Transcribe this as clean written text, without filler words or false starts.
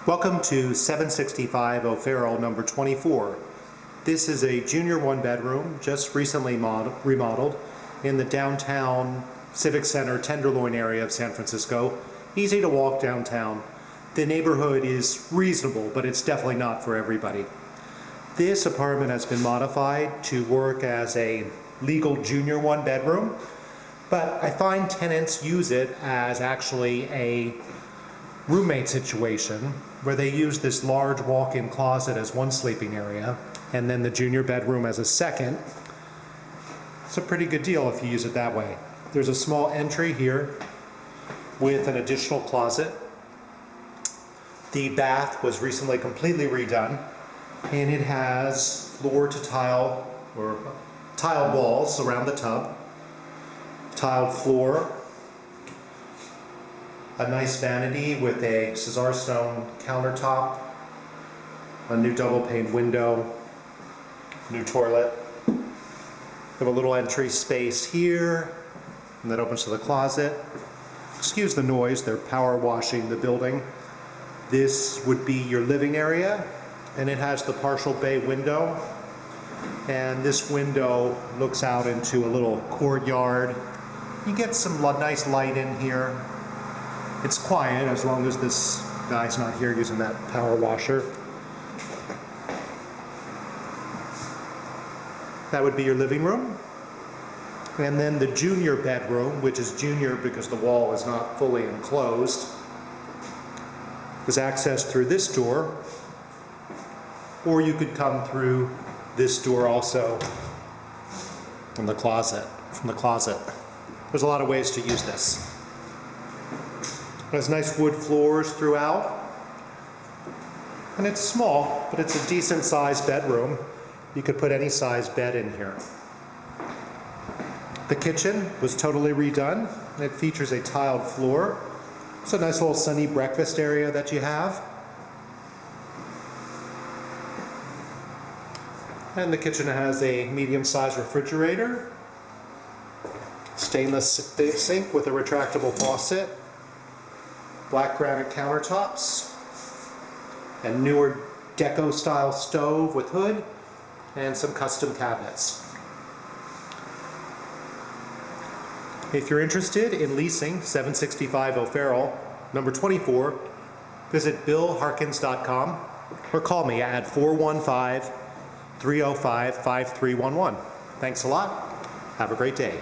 Welcome to 765 O'Farrell number 24. This is a junior one bedroom just recently remodeled in the downtown Civic Center Tenderloin area of San Francisco. Easy to walk downtown. The neighborhood is reasonable, but it's definitely not for everybody. This apartment has been modified to work as a legal junior one bedroom, but I find tenants use it as actually a roommate situation where they use this large walk-in closet as one sleeping area and then the junior bedroom as a second. It's a pretty good deal if you use it that way. There's a small entry here with an additional closet. The bath was recently completely redone and it has floor to tile or tiled walls around the tub, tiled floor, a nice vanity with a Cesar stone countertop, a new double pane window, new toilet. We have a little entry space here, and that opens to the closet. Excuse the noise, they're power washing the building. This would be your living area, and it has the partial bay window. And this window looks out into a little courtyard. You get some nice light in here. It's quiet as long as this guy's not here using that power washer. That would be your living room. And then the junior bedroom, which is junior because the wall is not fully enclosed, is accessed through this door, or you could come through this door also from the closet. There's a lot of ways to use this. It has nice wood floors throughout, and it's small, but it's a decent sized bedroom. You could put any size bed in here. The kitchen was totally redone. It features a tiled floor. It's a nice little sunny breakfast area that you have. And the kitchen has a medium-sized refrigerator, stainless sink with a retractable faucet, black granite countertops, a newer deco style stove with hood, and some custom cabinets. If you're interested in leasing 765 O'Farrell, number 24, visit billharkins.com or call me at 415-305-5311. Thanks a lot. Have a great day.